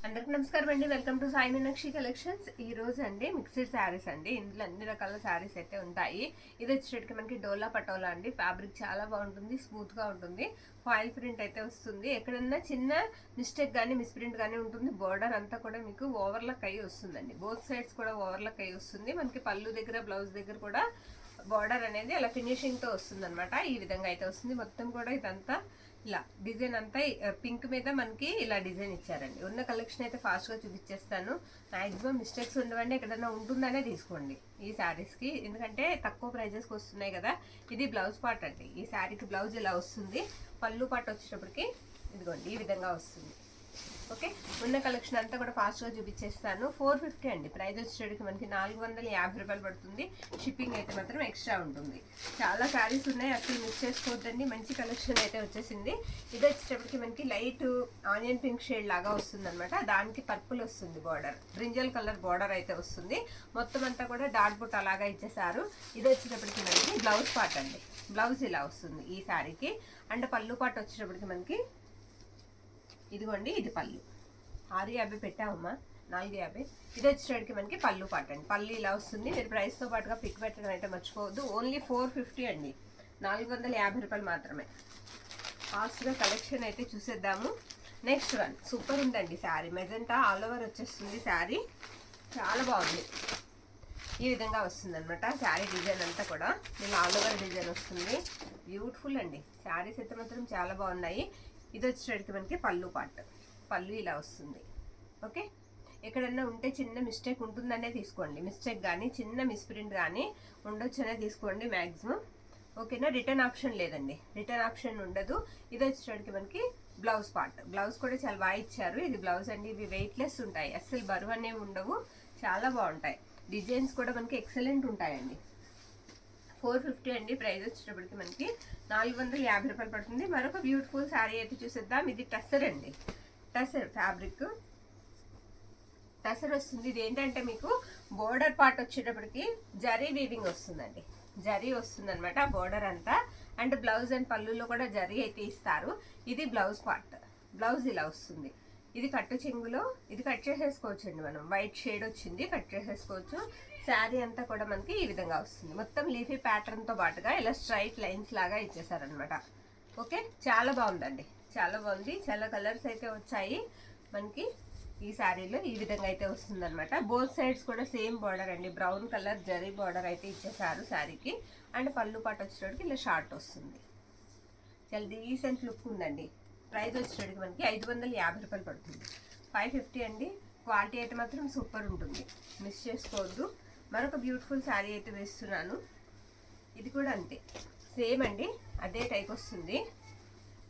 అందరికి నమస్కారం అండి. Welcome to Sai Meenakshi collections. ఈ రోజు అండి మిక్స్డ్ శారీస్ అండి. ఇందులో అన్ని రకాల శారీస్ అయితే ఉంటాయి. ఇది వచ్చేటట్టుకి మనకి డోలా పటోలా అండి. ఫ్యాబ్రిక్ చాలా బాగుంటుంది, స్మూత్ గా ఉంటుంది. ఫాయిల్ ప్రింట్ అయితే వస్తుంది. ఎక్కడన్నా చిన్న మిస్టేక్ కానీ మిస్ప్రింట్ కానీ ఉంటుంది. బోర్డర్ అంతా కూడా మీకు ఓవర్లక్ అయ్యి వస్తుందండి. బోత్ సైడ్స్ కూడా ఓవర్లక్ అయ్యి వస్తుంది. మనకి పళ్ళు దగ్గర బ్లౌజ్ దగ్గర కూడా బార్డర్ అనేది అలా ఫినిషింగ్ తో వస్తుంది అనమాట. ఈ విధంగా అయితే వస్తుంది. మొత్తం కూడా ఇదంతా ఇలా డిజైన్ అంతా పింక్ మీద మనకి ఇలా డిజైన్ ఇచ్చారండి. ఉన్న కలెక్షన్ అయితే ఫాస్ట్ గా చూపించేస్తాను. మాక్సిమం మిస్టేక్స్ ఉండవండి. ఎక్కడైనా ఉంటుందనే తీసుకోండి ఈ శారీస్ కి, ఎందుకంటే తక్కువ ప్రైజెస్ కి వస్తున్నాయి కదా. ఇది బ్లౌజ్ పార్ట్ అండి. ఈ శారీకి బ్లౌజ్ ఇలా వస్తుంది. పళ్ళు పార్ట్ వచ్చేటప్పటికి ఇదిగోండి ఈ విధంగా వస్తుంది. ఓకే, ఉన్న కలెక్షన్ అంతా కూడా ఫాస్ట్గా చూపించేస్తాను. 450 అండి ప్రైస్ వచ్చేటికి మనకి 450 రూపాయలు పడుతుంది. షిప్పింగ్ అయితే మాత్రం ఎక్స్ట్రా ఉంటుంది. చాలా శారీస్ ఉన్నాయి, అసలు మిస్ చేసుకోవద్దండి. మంచి కలెక్షన్ అయితే వచ్చేసింది. ఇది వచ్చేటప్పటికి మనకి లైట్ ఆనియన్ పింక్ షేడ్ లాగా వస్తుంది అనమాట. దానికి పర్పుల్ వస్తుంది బార్డర్, బ్రింజల్ కలర్ బార్డర్ అయితే వస్తుంది. మొత్తం అంతా కూడా డాట్ బుట్ అలాగా ఇచ్చేసారు. ఇది వచ్చేటప్పటికి మనకి బ్లౌజ్ పార్ట్ అండి. బ్లౌజ్ ఇలా వస్తుంది ఈ శారీకి. అండ్ పళ్ళు పార్ట్ వచ్చేటప్పటికి మనకి ఇదిగోండి ఇది పళ్ళు. 650 పెట్టామమ్మా, 450. ఇది వచ్చేటికి మనకి పళ్ళు పాట అండి. పళ్ళు ఇలా వస్తుంది. మీరు ప్రైస్తో పాటుగా పిక్ పెట్టడం అయితే మర్చిపోవద్దు. ఓన్లీ 450 అండి, 450 రూపాయలు మాత్రమే. ఫాస్ట్గా కలెక్షన్ అయితే చూసేద్దాము. నెక్స్ట్ వన్ సూపర్ ఉందండి శారీ. మెజెంటా ఆల్ ఓవర్ వచ్చేస్తుంది శారీ, చాలా బాగుంది. ఈ విధంగా వస్తుంది అనమాట శారీ డిజైన్ అంతా కూడా. నేను ఆల్ ఓవర్ డిజైన్ వస్తుంది. బ్యూటిఫుల్ అండి. శారీస్ అయితే మాత్రం చాలా బాగున్నాయి. ఇది వచ్చేటికి మనకి పళ్ళు పార్ట్. పళ్ళు ఇలా వస్తుంది. ఓకే, ఎక్కడన్నా ఉంటే చిన్న మిస్టేక్ ఉంటుందనే తీసుకోండి. మిస్టేక్ కానీ చిన్న మిస్ప్రింట్ కానీ ఉండొచ్చనే తీసుకోండి మ్యాక్సిమం. ఓకేనా, రిటర్న్ ఆప్షన్ లేదండి, రిటర్న్ ఆప్షన్ ఉండదు. ఇది వచ్చేటికి మనకి బ్లౌజ్ పార్ట్. బ్లౌజ్ కూడా చాలా బాగా ఇచ్చారు. ఇది బ్లౌజ్ అండి. ఇవి వెయిట్లెస్ ఉంటాయి, అస్సలు బరువు అనేవి ఉండవు, చాలా బాగుంటాయి. డిజైన్స్ కూడా మనకి ఎక్సలెంట్ ఉంటాయండి. 450 అండి ప్రైస్ వచ్చేటప్పటికి మనకి 450 రూపాయలు పడుతుంది. మరొక బ్యూటిఫుల్ శారీ అయితే చూసేద్దాం. ఇది టసర్ అండి. టసర్ ఫ్యాబ్రిక్ టసర్ వస్తుంది. ఇది ఏంటంటే మీకు బోర్డర్ పార్ట్ వచ్చేటప్పటికి జరీ వీవింగ్ వస్తుందండి. జరీ వస్తుంది అనమాట బోర్డర్ అంతా. అండ్ బ్లౌజ్ అండ్ పళ్ళులో కూడా జరీ అయితే ఇస్తారు. ఇది బ్లౌజ్ పార్ట్. బ్లౌజ్ ఇలా వస్తుంది. ఇది కట్టు చెంగులో ఇది కట్ చేసేసుకోవచ్చు అండి. మనం వైట్ షేడ్ వచ్చింది, కట్ చేసేసుకోవచ్చు. శారీ అంతా కూడా మనకి ఈ విధంగా వస్తుంది. మొత్తం లీఫీ ప్యాటర్న్ తో పాటుగా ఇలా స్ట్రైట్ లైన్స్ లాగా ఇచ్చేసారనమాట. ఓకే, చాలా బాగుందండి, చాలా బాగుంది. చాలా కలర్స్ అయితే వచ్చాయి మనకి ఈ శారీలో. ఈ విధంగా అయితే వస్తుంది అనమాట. బోత్ సైడ్స్ కూడా సేమ్ బార్డర్ అండి. బ్రౌన్ కలర్ జరీ బార్డర్ అయితే ఇచ్చేసారు శారీకి. అండ్ పళ్ళు పాటు వచ్చేటప్పటికి ఇలా షార్ట్ వస్తుంది. చాలా డీసెంట్ లుక్ ఉందండి. ప్రైస్ వచ్చేటప్పటికి మనకి 550 రూపాయలు పడుతుంది. 550 అండి. క్వాలిటీ అయితే మాత్రం సూపర్ ఉంటుంది, మిస్ చేసుకోవద్దు. మరొక బ్యూటిఫుల్ శారీ అయితే వేస్తున్నాను. ఇది కూడా అంతే, సేమ్ అండి, అదే టైప్ వస్తుంది.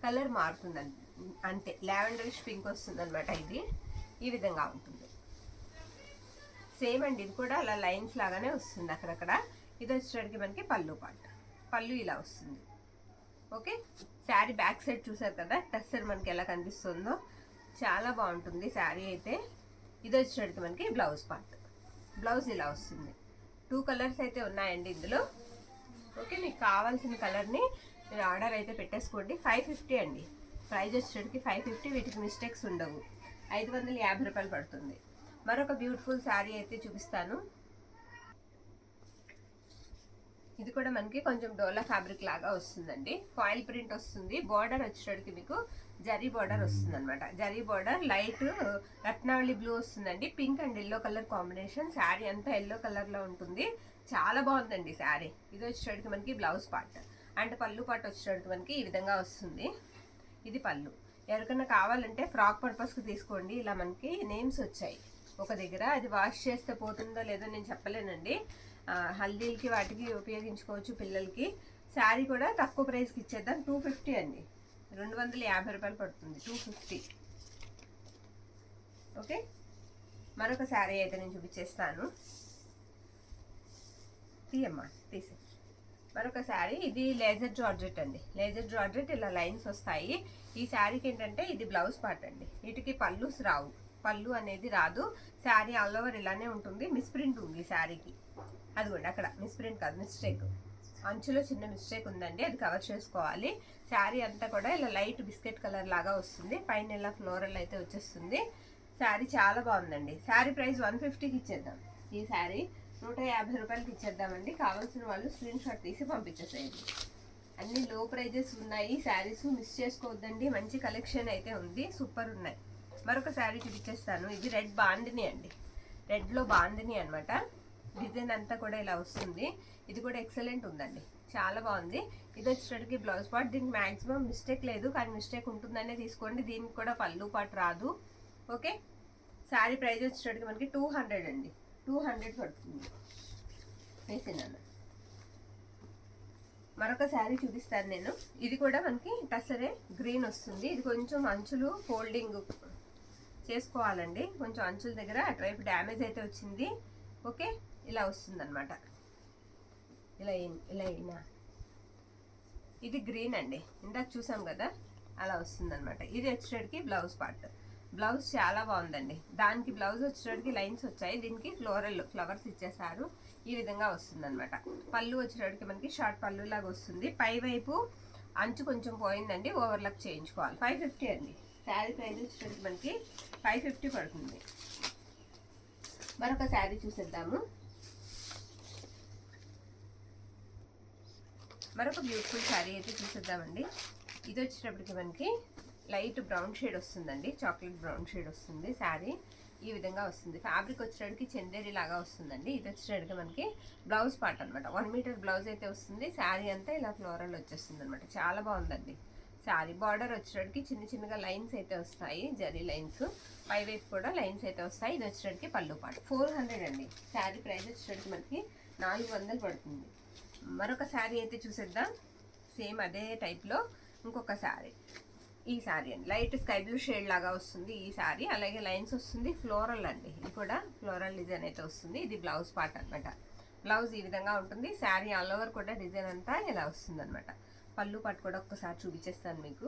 కలర్ మారుతుందండి అంతే, లావెండరిష్ పింక్ వస్తుంది అనమాట. ఇది ఈ విధంగా ఉంటుంది. సేమ్ అండి, ఇది కూడా అలా లైన్స్ లాగానే వస్తుంది అక్కడక్కడ. ఇది వచ్చేటప్పటికి మనకి పళ్ళు పార్ట్. పళ్ళు ఇలా వస్తుంది. ఓకే, శారీ బ్యాక్ సైడ్ చూసారు కదా టస్సర్ మనకి ఎలా కనిపిస్తుందో, చాలా బాగుంటుంది శారీ అయితే. ఇది వచ్చేటప్పటికి మనకి బ్లౌజ్ పార్ట్. బ్లౌజ్ ఇలా వస్తుంది. 2 కలర్స్ అయితే ఉన్నాయండి ఇందులో. ఓకే, మీకు కావాల్సిన కలర్ని మీరు ఆర్డర్ అయితే పెట్టేసుకోండి. 550 అండి ప్రైస్ వచ్చేటప్పటికి 550. వీటికి మిస్టేక్స్ ఉండవు. 550 రూపాయలు పడుతుంది. మరొక బ్యూటిఫుల్ శారీ అయితే చూపిస్తాను. ఇది కూడా మనకి కొంచెం డోలా ఫ్యాబ్రిక్ లాగా వస్తుందండి. ఫాయిల్ ప్రింట్ వస్తుంది. బార్డర్ వచ్చేటప్పటికి మీకు జరీ బార్డర్ వస్తుంది అనమాట. జరీ బార్డర్ లైట్ రత్నావళి బ్లూ వస్తుందండి. Pink and yellow colour combination. Sari అంతా ఎల్లో కలర్ లో ఉంటుంది. చాలా బాగుందండి శారీ. ఇది వచ్చేటప్పటికి మనకి బ్లౌజ్ పార్ట్. అండ్ పళ్ళు పార్ట్ వచ్చేటప్పటికి మనకి ఈ విధంగా వస్తుంది. ఇది పళ్ళు. ఎవరికైనా కావాలంటే ఫ్రాక్ పర్పస్ కి తీసుకోండి. ఇలా మనకి నేమ్స్ వచ్చాయి ఒక దగ్గర. అది వాష్ చేస్తే పోతుందో లేదో నేను చెప్పలేనండి. హల్దీలకి వాటికి ఉపయోగించుకోవచ్చు పిల్లలకి. శారీ కూడా తక్కువ ప్రైస్కి ఇచ్చేద్దాం. 250 అండి, 250 రూపాయలు పడుతుంది. 250. ఓకే, మరొక శారీ అయితే నేను చూపించేస్తాను. తీయమ్మా తీసే. మరొక శారీ. ఇది లేజర్ జార్జెట్ అండి. లేజర్ జార్జెట్ ఇలా లైన్స్ వస్తాయి. ఈ శారీకి ఏంటంటే ఇది బ్లౌజ్ పార్ట్ అండి. వీటికి పళ్ళుస్ రావు, పళ్ళు అనేది రాదు. శారీ ఆల్ ఓవర్ ఇలానే ఉంటుంది. మిస్ప్రింట్ ఉంది శారీకి. అదిగోండి అక్కడ మిస్ప్రింట్ కాదు, మిస్టేక్. అంచులో చిన్న మిస్టేక్ ఉందండి, అది కవర్ చేసుకోవాలి. శారీ అంతా కూడా ఇలా లైట్ బిస్కెట్ కలర్ లాగా వస్తుంది. పైన ఇలా ఫ్లోరల్ అయితే వచ్చేస్తుంది. శారీ చాలా బాగుందండి. శారీ ప్రైస్ 150కి ఇచ్చేద్దాం. ఈ శారీ 150 రూపాయలకి ఇచ్చేద్దామండి. కావాల్సిన వాళ్ళు స్క్రీన్ షాట్ తీసి పంపించేసేయండి. అన్ని లో ప్రైజెస్ ఉన్నాయి శారీస్, మిస్ చేసుకోవద్దండి. మంచి కలెక్షన్ అయితే ఉంది, సూపర్ ఉన్నాయి. మరొక శారీ చూపించేస్తాను. ఇది రెడ్ బాందిని అండి, రెడ్లో బాందిని అనమాట. డిజైన్ అంతా కూడా ఇలా వస్తుంది. ఇది కూడా ఎక్సలెంట్ ఉందండి, చాలా బాగుంది. ఇది వచ్చేటప్పటికి బ్లౌజ్ పార్ట్. దీనికి మ్యాక్సిమం మిస్టేక్ లేదు, కానీ మిస్టేక్ ఉంటుందనే తీసుకోండి. దీనికి కూడా పళ్ళు పాటు రాదు. ఓకే, శారీ ప్రైస్ వచ్చేటప్పటికి మనకి 200 అండి, 200 పడుతుంది వేసినాను. మరొక శారీ చూపిస్తాను నేను. ఇది కూడా మనకి టసరే గ్రీన్ వస్తుంది. ఇది కొంచెం అంచులు ఫోల్డింగ్ చేసుకోవాలండి, కొంచెం అంచుల దగ్గర అటువైపు డ్యామేజ్ అయితే వచ్చింది. ఓకే, ఇలా వస్తుంది అనమాట. ఇలా అయినా ఇది గ్రీన్ అండి, ఇందాక చూసాం కదా, అలా వస్తుంది అనమాట. ఇది వచ్చేటికి బ్లౌజ్ పార్ట్. బ్లౌజ్ చాలా బాగుందండి. దానికి బ్లౌజ్ వచ్చేటికి లైన్స్ వచ్చాయి, దీనికి ఫ్లవర్స్ ఇచ్చేసారు. ఈ విధంగా వస్తుంది అనమాట. పళ్ళు వచ్చేటికి మనకి షార్ట్ పళ్ళు లాగా వస్తుంది. పై వైపు అంచు కొంచెం పోయిందండి, ఓవర్లాక్ చేయించుకోవాలి. 550 అండి శారీ ప్రైస్ వచ్చేటికి మనకి 550 పడుతుంది. మరొక శారీ చూసేద్దాము. మరొక బ్యూటిఫుల్ శారీ అయితే చూసేద్దామండి. ఇది వచ్చేటప్పటికి మనకి లైట్ బ్రౌన్ షేడ్ వస్తుందండి, చాక్లెట్ బ్రౌన్ షేడ్ వస్తుంది. శారీ ఈ విధంగా వస్తుంది. ఫ్యాబ్రిక్ వచ్చేటప్పటికి చందేరి లాగా వస్తుందండి. ఇది వచ్చేటప్పటికి మనకి బ్లౌజ్ పార్ట్ అనమాట. 1 మీటర్ బ్లౌజ్ అయితే వస్తుంది. శారీ అంతా ఇలా ఫ్లోరల్ వచ్చేస్తుంది అనమాట. చాలా బాగుందండి శారీ. బార్డర్ వచ్చేటప్పటికి చిన్న చిన్నగా లైన్స్ అయితే వస్తాయి, జరీ లైన్స్. పైవైపు కూడా లైన్స్ అయితే వస్తాయి. ఇది వచ్చేటప్పటికి పళ్ళు పార్ట్. 400 అండి శారీ ప్రైస్ వచ్చేటప్పటికి మనకి 400 పడుతుంది. మరొక శారీ అయితే చూసేద్దాం. సేమ్ అదే టైప్లో ఇంకొక శారీ. ఈ శారీ అండి లైట్ స్కై బ్లూ షేడ్ లాగా వస్తుంది ఈ శారీ. అలాగే లైన్స్ వస్తుంది, ఫ్లోరల్ అండి. ఇది కూడా ఫ్లోరల్ డిజైన్ అయితే వస్తుంది. ఇది బ్లౌజ్ పార్ట్ అనమాట. బ్లౌజ్ ఈ విధంగా ఉంటుంది. శారీ ఆల్ ఓవర్ కూడా డిజైన్ అంతా ఇలా వస్తుంది అనమాట. పళ్ళు పార్ట్ కూడా ఒక్కసారి చూపించేస్తాను మీకు.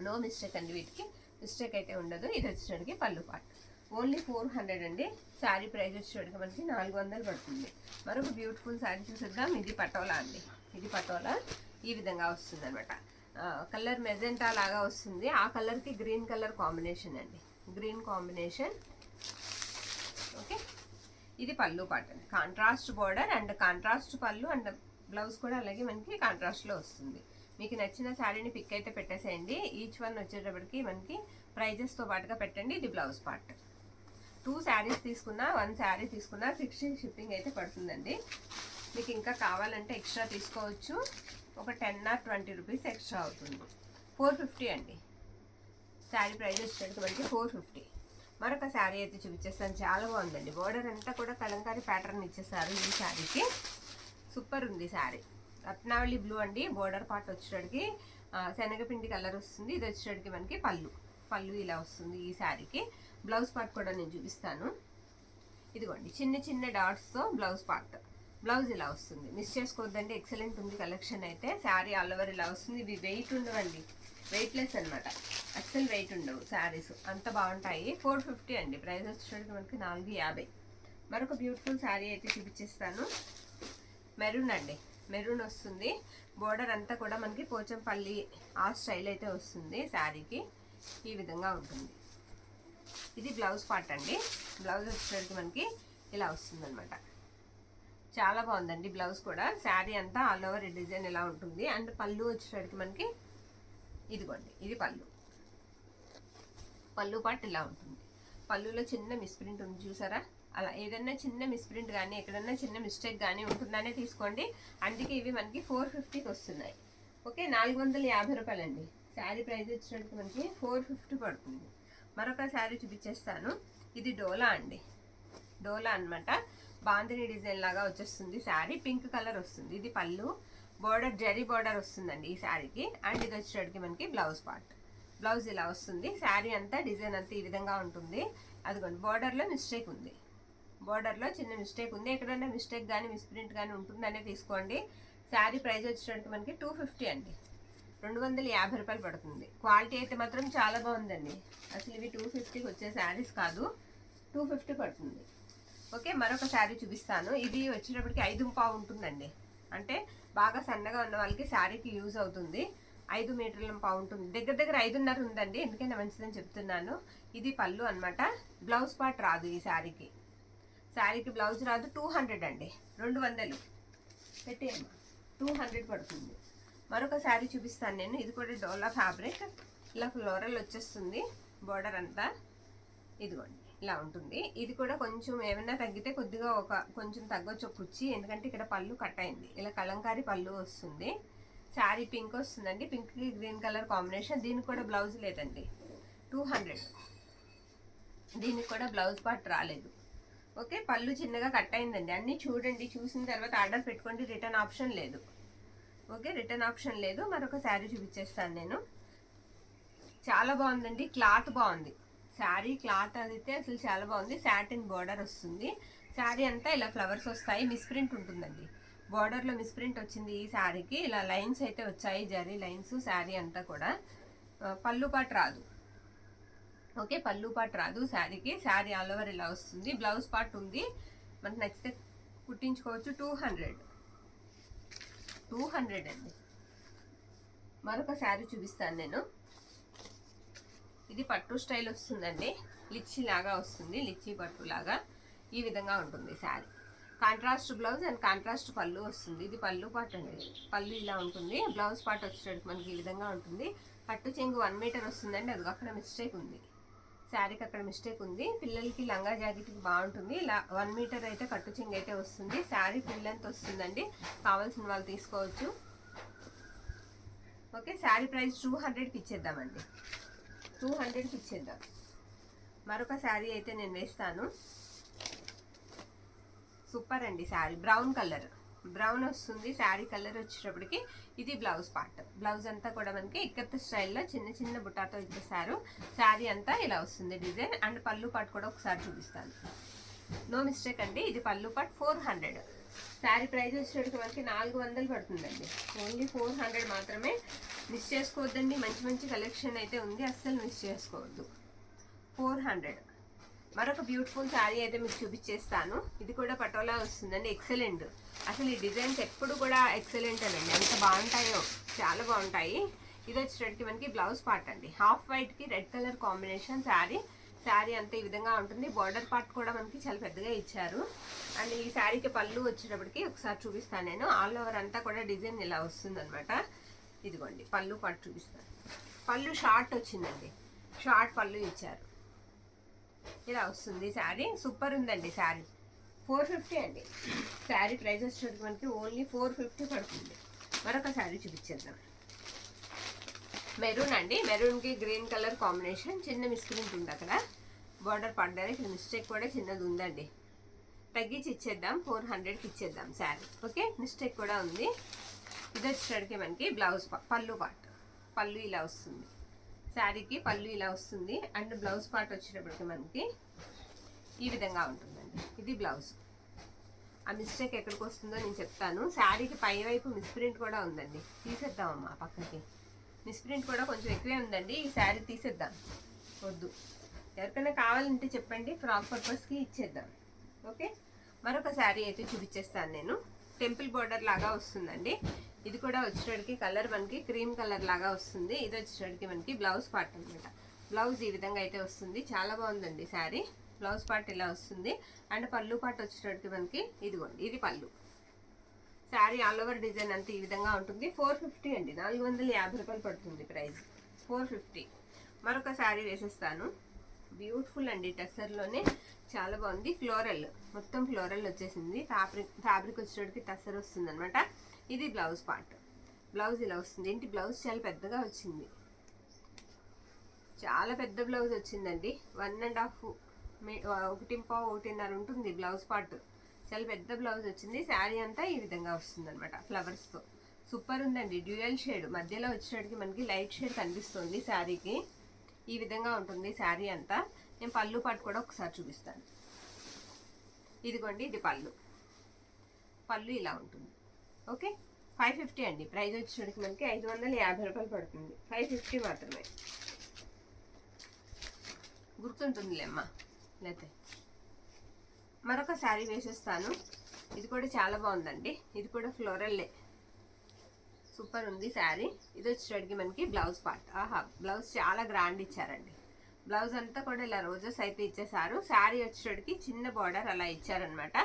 నో మిస్టేక్ అండి, వీటికి మిస్టేక్ అయితే ఉండదు. ఇది వచ్చేటికి పళ్ళు పార్ట్. ఓన్లీ 400 అండి శారీ ప్రైస్ వచ్చేటికి మనకి 400 పడుతుంది. మరొక బ్యూటిఫుల్ శారీ చూసేద్దాం. ఇది పటోలా అండి. ఇది పటోలా ఈ విధంగా వస్తుంది అనమాట. కలర్ మెజెంటా లాగా వస్తుంది. ఆ కలర్కి గ్రీన్ కలర్ కాంబినేషన్ అండి, గ్రీన్ కాంబినేషన్. ఓకే, ఇది పళ్ళు పార్ట్ అండి. కాంట్రాస్ట్ బోర్డర్ అండ్ కాంట్రాస్ట్ పళ్ళు అండ్ బ్లౌజ్ కూడా అలాగే మనకి కాంట్రాస్ట్లో వస్తుంది. మీకు నచ్చిన శారీని పిక్ అయితే పెట్టేసేయండి. ఈచ్ వన్ వచ్చేటప్పటికి మనకి ప్రైజెస్తో పాటుగా పెట్టండి. ఇది బ్లౌజ్ పార్ట్. 2 శారీస్ తీసుకున్నా 1 శారీ తీసుకున్నా 60 షిప్పింగ్ అయితే పడుతుందండి. మీకు ఇంకా కావాలంటే ఎక్స్ట్రా తీసుకోవచ్చు. ఒక 10 or 20 రూపీస్ ఎక్స్ట్రా అవుతుంది. 450 అండి శారీ ప్రైస్ వచ్చేటప్పుడు మనకి 450. మరొక శారీ అయితే చూపించేస్తాను. చాలా బాగుందండి. బోర్డర్ అంతా కూడా కలంకారీ ప్యాటర్న్ ఇచ్చేసారు ఈ శారీకి. సూపర్ ఉంది శారీ. రత్నావళి బ్లూ అండి. బోర్డర్ పార్ట్ వచ్చేటడికి శనగపిండి కలర్ వస్తుంది. ఇది వచ్చేటడికి మనకి పళ్ళు ఇలా వస్తుంది ఈ శారీకి. బ్లౌజ్ పార్ట్ కూడా నేను చూపిస్తాను. ఇదిగోండి చిన్న చిన్న డాట్స్తో బ్లౌజ్ పార్ట్. బ్లౌజ్ ఇలా వస్తుంది, మిస్ చేసుకోవద్దండి. ఎక్సలెంట్ ఉంది కలెక్షన్ అయితే. శారీ ఆల్ ఓవర్ ఇలా వస్తుంది. ఇవి వెయిట్ ఉండవండి, వెయిట్లెస్ అనమాట. అస్సలు వెయిట్ ఉండవు శారీస్, అంత బాగుంటాయి. 450 అండి ప్రైస్ వచ్చేటప్పుడు మనకి 450. మరొక బ్యూటిఫుల్ శారీ అయితే చూపించేస్తాను. మెరూన్ అండి, మెరూన్ వస్తుంది. బోర్డర్ అంతా కూడా మనకి పోచంపల్లి ఆ స్టైల్ అయితే వస్తుంది శారీకి. ఈ విధంగా ఉంటుంది. ఇది బ్లౌజ్ పార్ట్ అండి. బ్లౌజ్ వచ్చేసరికి మనకి ఇలా వస్తుంది అనమాట. చాలా బాగుందండి బ్లౌజ్ కూడా. శారీ అంతా ఆల్ ఓవర్ డిజైన్ ఇలా ఉంటుంది. అండ్ పళ్ళు వచ్చేసరికి మనకి ఇదిగోండి, ఇది పళ్ళు పార్ట్ ఇలా ఉంటుంది. పళ్ళులో చిన్న మిస్ప్రింట్ ఉంది చూసారా, అలా ఏదన్నా చిన్న మిస్ప్రింట్ కానీ ఎక్కడన్నా చిన్న మిస్టేక్ కానీ ఉంటుందనే తీసుకోండి. అందుకే ఇవి మనకి 450కి వస్తున్నాయి. ఓకే, 450 రూపాయలండి శారీ ప్రైస్ వచ్చేసరికి మనకి 450 పడుతుంది. మరొక శారీ చూపించేస్తాను. ఇది డోలా అండి, డోలా అనమాట. బాందిని డిజైన్ లాగా వచ్చేస్తుంది శారీ. పింక్ కలర్ వస్తుంది. ఇది పళ్ళు. బోర్డర్ జరీ బోర్డర్ వస్తుందండి ఈ శారీకి. అండ్ ఇది వచ్చేటికి మనకి బ్లౌజ్ పార్ట్. బ్లౌజ్ ఇలా వస్తుంది. శారీ అంతా డిజైన్ అంతా ఈ విధంగా ఉంటుంది. అదిగోండి బోర్డర్లో మిస్టేక్ ఉంది, బోర్డర్లో చిన్న మిస్టేక్ ఉంది. ఎక్కడైనా మిస్టేక్ కానీ మిస్ప్రింట్ కానీ ఉంటుందనే తీసుకోండి. శారీ ప్రైస్ వచ్చేటట్టు మనకి 250 అండి, 250 రూపాయలు పడుతుంది. క్వాలిటీ అయితే మాత్రం చాలా బాగుందండి. అసలు ఇవి 250కి వచ్చే శారీస్ కాదు, 250 పడుతుంది. ఓకే, మరొక శారీ చూపిస్తాను. ఇది వచ్చేటప్పటికి 5 పావు ఉంటుందండి. అంటే బాగా సన్నగా ఉన్న వాళ్ళకి శారీకి యూజ్ అవుతుంది. 5 మీటర్ల పావు ఉంటుంది, దగ్గర దగ్గర 5.5 ఉందండి, ఎందుకంటే మంచిదని చెప్తున్నాను. ఇది పళ్ళు అనమాట. బ్లౌజ్ పార్ట్ రాదు ఈ శారీకి. శారీకి బ్లౌజ్ రాదు. 200 అండి, 200 పెట్టేయమ్మా, 200 పడుతుంది. మరొక శారీ చూపిస్తాను నేను. ఇది కూడా డోలా ఫ్యాబ్రిక్, ఇలా ఫ్లోరల్ వచ్చేస్తుంది బోర్డర్ అంతా. ఇదిగోండి ఇలా ఉంటుంది. ఇది కూడా కొంచెం ఏమైనా తగ్గితే కొద్దిగా కొంచెం తగ్గొచ్చు కుచ్చి, ఎందుకంటే ఇక్కడ పళ్ళు కట్ అయింది. ఇలా కలంకారీ పళ్ళు వస్తుంది. శారీ పింక్ వస్తుందండి, పింక్కి గ్రీన్ కలర్ కాంబినేషన్. దీనికి కూడా బ్లౌజ్ లేదండి, 200. దీనికి కూడా బ్లౌజ్ పార్ట్ రాలేదు. ఓకే, పళ్ళు చిన్నగా కట్ అయిందండి. అన్నీ చూడండి, చూసిన తర్వాత ఆర్డర్ పెట్టుకోండి. రిటర్న్ ఆప్షన్ లేదు. ఓకే, రిటర్న్ ఆప్షన్ లేదు. మరొక శారీ చూపించేస్తాను నేను. చాలా బాగుందండి, క్లాత్ బాగుంది. శారీ క్లాత్ అయితే అసలు చాలా బాగుంది. సాటిన్ బార్డర్ వస్తుంది. శారీ అంతా ఇలా ఫ్లవర్స్ వస్తాయి, మిస్ప్రింట్ ఉంటుందండి. బార్డర్లో మిస్ప్రింట్ వచ్చింది ఈ శారీకి. ఇలా లైన్స్ అయితే వచ్చాయి, జరీ లైన్స్. శారీ అంతా కూడా పళ్ళు పాటు రాదు. ఓకే, పళ్ళు పాటు రాదు శారీకి. శారీ ఆల్ ఓవర్ ఇలా వస్తుంది. బ్లౌజ్ పార్ట్ ఉంది, మనకు నచ్చితే కుట్టించుకోవచ్చు. 200 అండి. మరొక శారీ చూపిస్తాను నేను. ఇది పట్టు స్టైల్ వస్తుందండి, లిచ్చి లాగా వస్తుంది, లిచ్చి పట్టు లాగా. ఈ విధంగా ఉంటుంది sari. Contrast blouse and contrast పళ్ళు వస్తుంది. ఇది పళ్ళు పార్ట్ అండి. పళ్ళు ఇలా ఉంటుంది. బ్లౌజ్ పార్ట్ వచ్చేటట్టు మనకి ఈ విధంగా ఉంటుంది. పట్టు చెంగు 1 మీటర్ వస్తుందండి. అది అక్కడ మిస్టేక్ ఉంది, శారీకి అక్కడ మిస్టేక్ ఉంది. పిల్లలకి లంగా జాకెట్కి బాగుంటుంది. ఇలా 1 మీటర్ అయితే కట్టు చెంగు అయితే వస్తుంది. శారీ ఫుల్ లెంత్ వస్తుందండి, కావాల్సిన వాళ్ళు తీసుకోవచ్చు. ఓకే, శారీ ప్రైస్ 200కి ఇచ్చేద్దామండి, 200కి ఇచ్చేద్దాం. మరొక శారీ అయితే నేను వేస్తాను. సూపర్ అండి శారీ. బ్రౌన్ కలర్, బ్రౌన్ వస్తుంది శారీ కలర్ వచ్చేటప్పటికి. ఇది బ్లౌజ్ పార్ట్. బ్లౌజ్ అంతా కూడా మనకి ఇక్కత్ స్టైల్లో చిన్న చిన్న బుట్టాతో ఇచ్చేసారు. శారీ అంతా ఇలా వస్తుంది డిజైన్. అండ్ పళ్ళు పార్ట్ కూడా ఒకసారి చూపిస్తాను. నో మిస్టేక్ అండి, ఇది పళ్ళు పార్ట్. 400. శారీ ప్రైస్ వచ్చేటప్పటికి మనకి 400 పడుతుందండి. ఓన్లీ 400 మాత్రమే. మిస్ చేసుకోవద్దండి, మంచి మంచి కలెక్షన్ అయితే ఉంది, అస్సలు మిస్ చేసుకోవద్దు. 400. మరొక బ్యూటిఫుల్ శారీ అయితే మీకు చూపించేస్తాను. ఇది కూడా పటోలా వస్తుందండి, ఎక్సలెంట్. అసలు ఈ డిజైన్స్ ఎప్పుడు కూడా ఎక్సలెంట్ అనండి, ఎంత బాగుంటాయో, చాలా బాగుంటాయి. ఇది వచ్చేటప్పటికి మనకి బ్లౌజ్ పార్ట్ అండి. హాఫ్ వైట్కి red colour combination sari. Sari అంతా ఈ విధంగా ఉంటుంది. బార్డర్ పార్ట్ కూడా మనకి చాలా పెద్దగా ఇచ్చారు. అండ్ ఈ శారీకి పళ్ళు వచ్చేటప్పటికి ఒకసారి చూపిస్తాను నేను. ఆల్ ఓవర్ అంతా కూడా డిజైన్ ఇలా వస్తుంది అనమాట. ఇదిగోండి పళ్ళు పార్ట్ చూపిస్తాను. పళ్ళు షార్ట్ వచ్చిందండి, షార్ట్ పళ్ళు ఇచ్చారు. ఇలా వస్తుంది శారీ. సూపర్ ఉందండి శారీ. 450 అండి. శారీ ప్రైస్ వచ్చేటప్పటికి మనకి ఓన్లీ 450 పడుతుంది. మరొక శారీ చూపించేద్దాం. మెరూన్ అండి, మెరూన్కి గ్రీన్ కలర్ కాంబినేషన్. చిన్న మిస్ప్రింట్ ఉంది అక్కడ, బార్డర్ పడ్డారు. ఇక్కడ మిస్టేక్ కూడా చిన్నది ఉందండి, తగ్గించి ఇచ్చేద్దాం. 400కి ఇచ్చేద్దాం శారీ. ఓకే, మిస్టేక్ కూడా ఉంది. ఇది వచ్చేసరికి మనకి బ్లౌజ్ పళ్ళు పార్ట్. పళ్ళు ఇలా వస్తుంది శారీకి, పళ్ళు ఇలా వస్తుంది. అండ్ బ్లౌజ్ పార్ట్ వచ్చేటప్పటికి మనకి ఈ విధంగా ఉంటుందండి. ఇది బ్లౌజ్. ఆ మిస్టేక్ ఎక్కడికి వస్తుందో నేను చెప్తాను. శారీకి పై వైపు మిస్ప్రింట్ కూడా ఉందండి, తీసేద్దామమ్మా పక్కకి. మిస్ప్రింట్ కూడా కొంచెం ఎక్కువే ఉందండి. ఈ శారీ తీసేద్దాం, వద్దు. ఎవరికైనా కావాలంటే చెప్పండి, ఫ్రాక్ పర్పస్కి ఇచ్చేద్దాం. ఓకే, మరొక శారీ అయితే చూపించేస్తాను నేను. టెంపుల్ బోర్డర్ లాగా వస్తుందండి. ఇది కూడా వచ్చేటడికి కలర్ మనకి క్రీమ్ కలర్ లాగా వస్తుంది. ఇది వచ్చేటడికి మనకి బ్లౌజ్ పార్ట్ అనమాట. బ్లౌజ్ ఈ విధంగా అయితే వస్తుంది. చాలా బాగుందండి శారీ. బ్లౌజ్ పార్ట్ ఇలా వస్తుంది. అండ్ పళ్ళు పార్ట్ వచ్చేటడికి మనకి ఇదిగోండి, ఇది పళ్ళు. శారీ ఆల్ ఓవర్ డిజైన్ అంతా ఈ విధంగా ఉంటుంది. 450 అండి, 450 రూపాయలు పడుతుంది ప్రైస్. 450. మరొక శారీ వేసేస్తాను. బ్యూటిఫుల్ అండి, టస్సర్లోనే చాలా బాగుంది. ఫ్లోరల్, మొత్తం ఫ్లోరల్ వచ్చేసింది. ఫ్యాబ్రిక్ వచ్చేటప్పటికి టస్సర్ వస్తుంది అనమాట. ఇది బ్లౌజ్ పార్ట్. బ్లౌజ్ ఇలా వస్తుంది. ఏంటి బ్లౌజ్ చాలా పెద్దగా వచ్చింది, చాలా పెద్ద బ్లౌజ్ వచ్చిందండి. 1.5 1.5 ఉంటుంది బ్లౌజ్ పార్ట్. చాలా పెద్ద బ్లౌజ్ వచ్చింది. శారీ అంతా ఈ విధంగా వస్తుంది అనమాట, ఫ్లవర్స్తో. సూపర్ ఉందండి. డ్యూయల్ షేడ్ మధ్యలో వచ్చేటప్పటికి మనకి లైట్ షేడ్ కనిపిస్తుంది శారీకి. ఈ విధంగా ఉంటుంది శారీ అంతా. నేను పళ్ళు పాటు కూడా ఒకసారి చూపిస్తాను. ఇదిగోండి, ఇది పళ్ళు. పళ్ళు ఇలా ఉంటుంది. ఓకే, 550 అండి. ప్రైస్ వచ్చేటప్పటికి మనకి 550 రూపాయలు పడుతుంది. 550 మాత్రమే. గుర్తుంటుందిలేమ్మా లేతే. మరొక శారీ వేసేస్తాను. ఇది కూడా చాలా బాగుందండి. ఇది కూడా ఫ్లోరల్లే, సూపర్ ఉంది శారీ. ఇది వచ్చేటికి మనకి బ్లౌజ్ పార్ట్. ఆహా, బ్లౌజ్ చాలా గ్రాండ్ ఇచ్చారండి. బ్లౌజ్ అంతా కూడా ఇలా రోజెస్ అయితే ఇచ్చేసారు. శారీ వచ్చేటికి చిన్న బార్డర్ అలా ఇచ్చారనమాట.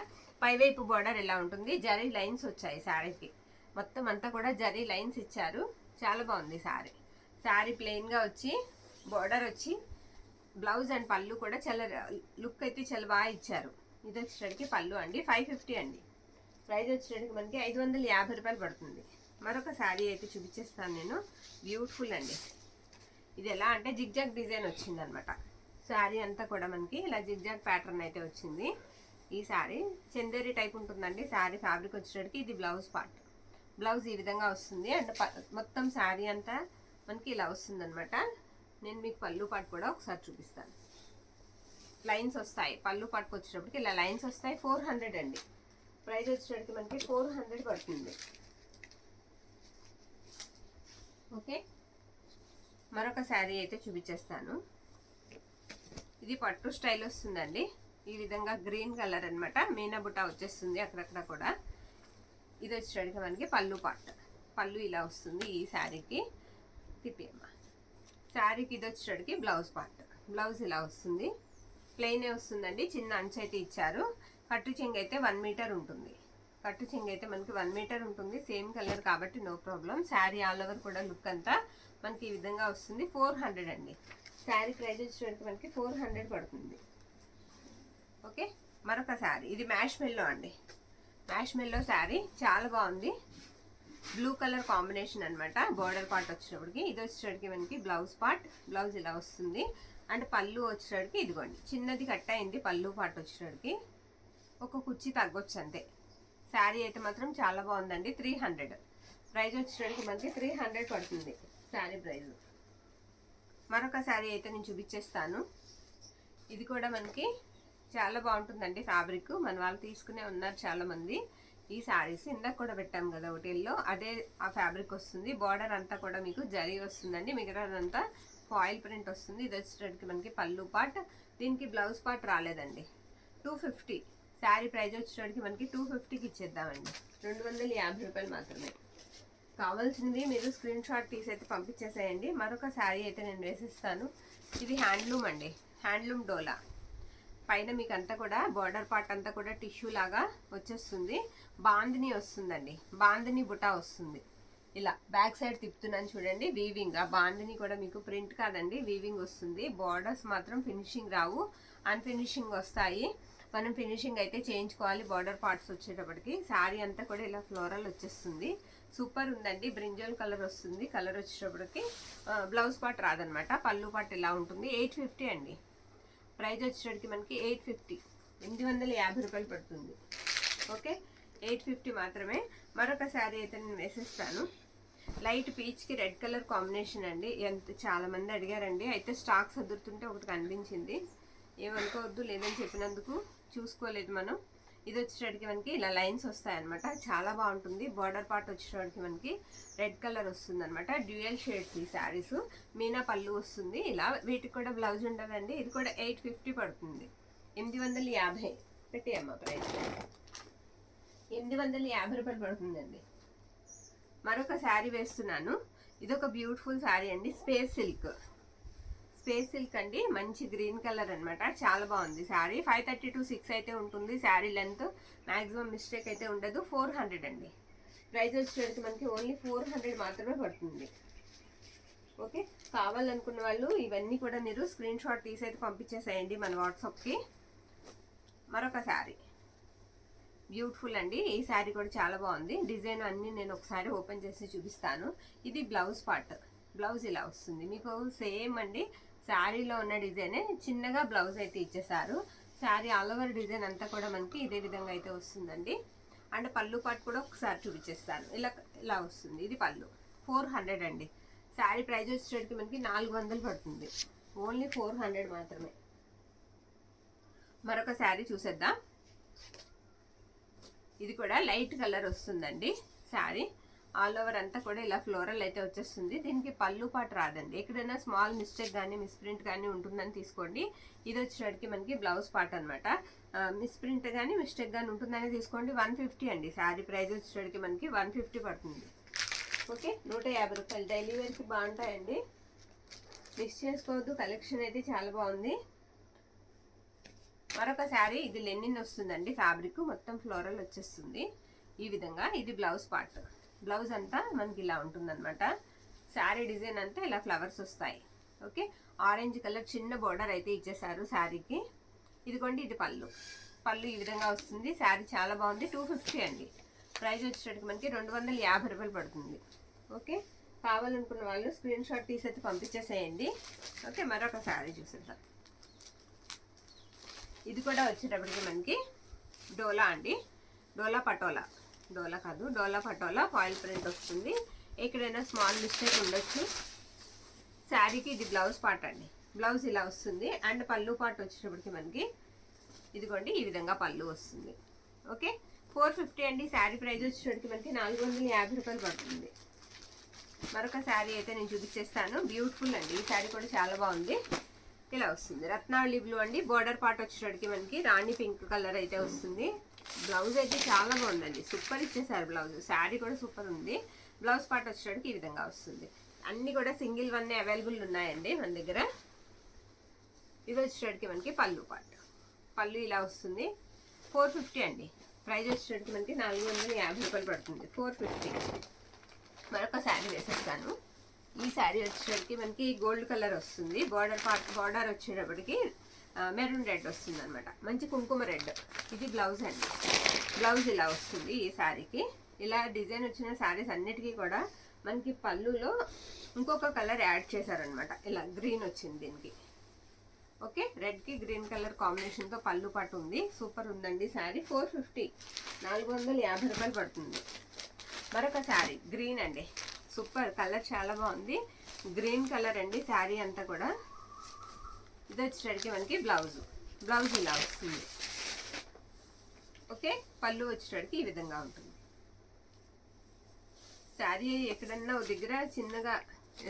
పైవైపు బార్డర్ ఇలా ఉంటుంది, జరీ లైన్స్ వచ్చాయి శారీకి. మొత్తం అంతా కూడా జరీ లైన్స్ ఇచ్చారు. చాలా బాగుంది శారీ. శారీ ప్లెయిన్గా వచ్చి బార్డర్ వచ్చి బ్లౌజ్ అండ్ పళ్ళు కూడా చాలా లుక్ అయితే చాలా బాగా ఇచ్చారు. ఇది వచ్చేటికి పళ్ళు అండి. 550 అండి. ప్రైస్ వచ్చేటికి మనకి 550 రూపాయలు పడుతుంది. మరొక శారీ అయితే చూపించేస్తాను నేను. బ్యూటిఫుల్ అండి. ఇది ఎలా అంటే జిగ్జాగ్ డిజైన్ వచ్చిందనమాట. శారీ అంతా కూడా మనకి ఇలా జిగ్జాగ్ ప్యాటర్న్ అయితే వచ్చింది. ఈ శారీ చందేరి టైప్ ఉంటుందండి. శారీ ఫ్యాబ్రిక్ వచ్చేటికి ఇది బ్లౌజ్ పార్ట్. బ్లౌజ్ ఈ విధంగా వస్తుంది అండ్ మొత్తం శారీ అంతా మనకి ఇలా వస్తుంది అనమాట. నేను మీకు పళ్ళు పార్ట్ కూడా ఒకసారి చూపిస్తాను. లైన్స్ వస్తాయి. పళ్ళు పార్ట్కి వచ్చేటప్పటికి ఇలా లైన్స్ వస్తాయి. 400 అండి. ప్రైస్ వచ్చేటప్పటికి మనకి 400 పడుతుంది. ఓకే, మరొక శారీ అయితే చూపించేస్తాను. ఇది పట్టు స్టైల్ వస్తుందండి. ఈ విధంగా గ్రీన్ కలర్ అనమాట. మీనా బుట్ట వచ్చేస్తుంది అక్కడక్కడ కూడా. ఇది వచ్చేటప్పటికి మనకి పళ్ళు పార్ట్. పళ్ళు ఇలా వస్తుంది ఈ శారీకి. తిప్పేమ్మా. శారీకి ఇది వచ్చేటప్పటికి బ్లౌజ్ పార్ట్. బ్లౌజ్ ఇలా వస్తుంది. ప్లెయినే వస్తుందండి. చిన్న అంచు అయితే ఇచ్చారు. కట్టు చెంగు అయితే 1 మీటర్ ఉంటుంది. కట్టు చెంగు అయితే మనకి 1 మీటర్ ఉంటుంది. సేమ్ కలర్ కాబట్టి no problem. Sari all over కూడా లుక్ అంతా మనకి ఈ విధంగా వస్తుంది. 400 అండి. శారీ ప్రైస్ వచ్చేటప్పటికి మనకి 400 పడుతుంది. ఓకే, మరొక శారీ. ఇది మ్యాష్ మెల్లో అండి. మ్యాష్ మెల్లో శారీ చాలా బాగుంది. బ్లూ కలర్ కాంబినేషన్ అనమాట. బోర్డర్ పార్ట్ వచ్చేటప్పటికి ఇది వచ్చేటప్పటికి మనకి బ్లౌజ్ పార్ట్. బ్లౌజ్ ఇలా వస్తుంది అండ్ పళ్ళు వచ్చేటప్పటికి ఇదిగోండి చిన్నది కట్ అయింది. పళ్ళు పార్ట్ వచ్చేటప్పటికి ఒక కుర్చీ తగ్గొచ్చు అంతే. శారీ అయితే మాత్రం చాలా బాగుందండి. 300. ప్రైస్ వచ్చేటప్పటికి మనకి 300 పడుతుంది శారీ ప్రైస్. మరొక శారీ అయితే నేను చూపించేస్తాను. ఇది కూడా మనకి చాలా బాగుంటుందండి ఫ్యాబ్రిక్. మన వాళ్ళు తీసుకునే ఉన్నారు చాలా మంది. ఈ శారీస్ ఇందాక కూడా పెట్టాం కదా హోటల్లో, అదే ఆ ఫ్యాబ్రిక్ వస్తుంది. బార్డర్ అంతా కూడా మీకు జరీ వస్తుందండి. మిగతాదంతా ఫాయిల్ ప్రింట్ వస్తుంది. ఇది వచ్చేటప్పటికి మనకి పళ్ళు పార్ట్. దీనికి బ్లౌజ్ పార్ట్ రాలేదండి. 250. శారీ ప్రైస్ వచ్చేటప్పటికి మనకి 250కి ఇచ్చేద్దామండి. 250 రూపాయలు మాత్రమే. కావాల్సింది మీరు స్క్రీన్ షాట్ తీసి అయితే పంపించేసేయండి. మరొక శారీ అయితే నేను వేసిస్తాను. ఇది హ్యాండ్లూమ్ అండి. హ్యాండ్లూమ్ డోలా. పైన మీకు అంతా కూడా బార్డర్ పార్ట్ అంతా కూడా టిష్యూ లాగా వచ్చేస్తుంది. బాందిని వస్తుందండి. బాందిని బుటా వస్తుంది. ఇలా బ్యాక్ సైడ్ తిప్పుతున్నాను చూడండి. వీవింగ్. ఆ బాందిని కూడా మీకు ప్రింట్ కాదండి, వీవింగ్ వస్తుంది. బార్డర్స్ మాత్రం ఫినిషింగ్ రావు, అన్ఫినిషింగ్ వస్తాయి. మనం ఫినిషింగ్ అయితే చేయించుకోవాలి బార్డర్ పార్ట్స్ వచ్చేటప్పటికి. శారీ అంతా కూడా ఇలా ఫ్లోరల్ వచ్చేస్తుంది. సూపర్ ఉందండి. బ్రింజల్ కలర్ వస్తుంది. కలర్ వచ్చేటప్పటికి బ్లౌజ్ పార్ట్ రాదనమాట. పళ్ళు పార్ట్ ఇలా ఉంటుంది. 850 అండి. ప్రైస్ వచ్చేటప్పటికి మనకి 850. 850 రూపాయలు పడుతుంది. ఓకే, 850 మాత్రమే. మరొక శారీ అయితే నేను వేసేస్తాను. లైట్ పీచ్కి రెడ్ కలర్ కాంబినేషన్ అండి. చాలా మంది అడిగారండి. అయితే స్టాక్ సదురుతుంటే ఒకటి కనిపించింది. ఏమనుకోవద్దు, లేదని చెప్పినందుకు. చూసుకోలేదు మనం. ఇది వచ్చేటప్పటికి మనకి ఇలా లైన్స్ వస్తాయన్నమాట. చాలా బాగుంటుంది. బార్డర్ పార్ట్ వచ్చేటప్పటికి మనకి రెడ్ కలర్ వస్తుంది అనమాట. డ్యూయల్ షేడ్స్ ఈ శారీస్. మీనా పళ్ళు వస్తుంది. ఇలా వీటికి కూడా బ్లౌజ్ ఉండదండి. ఇది కూడా 850 పడుతుంది. 850 పెట్టి అమ్మ ప్రైస్. 850 రూపాయలు పడుతుందండి. మరొక శారీ వేస్తున్నాను. ఇది ఒక బ్యూటిఫుల్ శారీ అండి. Space silk. స్పేస్ సిల్క్ అండి. మంచి గ్రీన్ కలర్ అనమాట. చాలా బాగుంది శారీ. 530 to 6 అయితే ఉంటుంది. శారీ లెంత్ మ్యాక్సిమం మిస్టేక్ అయితే ఉండదు. 400 అండి. ప్రైస్ వచ్చేసరికి మనకి ఓన్లీ 400 మాత్రమే పడుతుంది. ఓకే, కావాలనుకున్న వాళ్ళు ఇవన్నీ కూడా మీరు స్క్రీన్ షాట్ తీసి అయితే పంపించేసేయండి మన వాట్సాప్కి. మరొక శారీ బ్యూటిఫుల్ అండి. ఈ శారీ కూడా చాలా బాగుంది. డిజైన్ అన్నీ నేను ఒకసారి ఓపెన్ చేసి చూపిస్తాను. ఇది బ్లౌజ్ పార్ట్. బ్లౌజ్ ఇలా వస్తుంది మీకు. సేమ్ అండి శారీలో ఉన్న డిజైనే చిన్నగా బ్లౌజ్ అయితే ఇచ్చేసారు. శారీ ఆల్ ఓవర్ డిజైన్ అంతా కూడా మనకి ఇదే విధంగా అయితే వస్తుందండి. అండ్ పళ్ళు పార్ట్ కూడా ఒకసారి చూపించేస్తాను. ఇలా వస్తుంది. ఇది పళ్ళు. 400 అండి. శారీ ప్రైస్ వచ్చేసరికి మనకి 400 పడుతుంది. ఓన్లీ 400 మాత్రమే. మరొక శారీ చూసేద్దాం. ఇది కూడా లైట్ కలర్ వస్తుందండి శారీ. ఆల్ ఓవర్ అంతా కూడా ఇలా ఫ్లోరల్ అయితే వచ్చేస్తుంది. దీనికి పళ్ళు పాటు రాదండి. ఎక్కడైనా స్మాల్ మిస్టేక్ కానీ మిస్ప్రింట్ కానీ ఉంటుందని తీసుకోండి. ఇది వచ్చేటికి మనకి బ్లౌజ్ పార్ట్ అనమాట. మిస్ప్రింట్ కానీ మిస్టేక్ కానీ ఉంటుందని తీసుకోండి. 150 అండి. శారీ ప్రైస్ వచ్చేటికి మనకి 150 పడుతుంది. ఓకే, 150 రూపాయలు. డైలీ వేర్కి బాగుంటాయండి, మిస్ చేసుకోవద్దు. కలెక్షన్ అయితే చాలా బాగుంది. మరొక శారీ, ఇది లెనిన్ వస్తుందండి, ఫ్యాబ్రిక్ మొత్తం ఫ్లోరల్ వచ్చేస్తుంది ఈ విధంగా. ఇది బ్లౌజ్ పార్ట్. బ్లౌజ్ అంతా మనకి ఇలా ఉంటుందన్నమాట. శారీ డిజైన్ అంతా ఇలా ఫ్లవర్స్ వస్తాయి. ఓకే, ఆరెంజ్ కలర్ చిన్న బోర్డర్ అయితే ఇచ్చేసారు శారీకి. ఇదిగోండి, ఇది పళ్ళు. పళ్ళు ఈ విధంగా వస్తుంది. శారీ చాలా బాగుంది. 250 అండి. ప్రైస్ వచ్చేటట్టుకు మనకి 250 రూపాయలు పడుతుంది. ఓకే, కావాలనుకున్న వాళ్ళు స్క్రీన్ షాట్ తీసి పంపించేసేయండి. ఓకే, మరొక శారీ చూసేద్దాం. ఇది కూడా వచ్చేటప్పటికి మనకి డోలా అండి, డోలా పటోలా. డోలా కాదు, డోలా పటోలా ఫాయిల్ ప్రింట్ వస్తుంది. ఎక్కడైనా స్మాల్ మిస్టేక్ ఉండొచ్చు. శారీకి ఇది బ్లౌజ్ పార్ట్ అండి. బ్లౌజ్ ఇలా వస్తుంది. అండ్ పళ్ళు పార్ట్ వచ్చేటప్పటికి మనకి ఇదిగోండి ఈ విధంగా పళ్ళు వస్తుంది. ఓకే, 450 అండి. శారీ ప్రైస్ వచ్చేటప్పటికి మనకి 450 రూపాయలు పడుతుంది. మరొక శారీ అయితే నేను చూపించేస్తాను. బ్యూటిఫుల్ అండి, ఈ శారీ కూడా చాలా బాగుంది. ఇలా వస్తుంది, రత్నావళి బ్లూ అండి. బోర్డర్ పార్ట్ వచ్చేటప్పటికి మనకి రాణి పింక్ కలర్ అయితే వస్తుంది. బ్లౌజ్ అయితే చాలా బాగుందండి, సూపర్ ఇచ్చేసారు బ్లౌజ్. శారీ కూడా సూపర్ ఉంది. బ్లౌజ్ పార్ట్ వచ్చేటప్పటికి ఈ విధంగా వస్తుంది. అన్నీ కూడా సింగిల్ వన్ అవైలబుల్ ఉన్నాయండి మన దగ్గర. ఇది వచ్చేటప్పటికి మనకి పళ్ళు పార్ట్. పళ్ళు ఇలా వస్తుంది. 450 అండి. ప్రైస్ వచ్చేటప్పటికి మనకి 450 రూపాయలు పడుతుంది. 450. మరొక శారీ వేసేస్తాను. ఈ శారీ వచ్చేటప్పటికి మనకి గోల్డ్ కలర్ వస్తుంది. బార్డర్ వచ్చేటప్పటికి మెరూన్ రెడ్ వస్తుంది అనమాట, మంచి కుంకుమ రెడ్. ఇది బ్లౌజ్ అండి. బ్లౌజ్ ఇలా వస్తుంది ఈ శారీకి. ఇలా డిజైన్ వచ్చిన శారీస్ అన్నిటికీ కూడా మనకి పళ్ళులో ఇంకొక కలర్ యాడ్ చేశారనమాట. ఇలా గ్రీన్ వచ్చింది దీనికి. ఓకే, రెడ్కి గ్రీన్ కలర్ కాంబినేషన్తో పళ్ళు పాటు ఉంది. సూపర్ ఉందండి శారీ. 450, 450 రూపాయలు పడుతుంది. మరొక శారీ గ్రీన్ అండి, సూపర్ కలర్, చాలా బాగుంది. గ్రీన్ కలర్ అండి శారీ అంతా కూడా. ఇది వచ్చేసరికి మనకి బ్లౌజ్ ఇలా వస్తుంది. ఓకే, పళ్ళు వచ్చేసరికి ఈ విధంగా ఉంటుంది. శారీ ఎక్కడన్నా దగ్గర చిన్నగా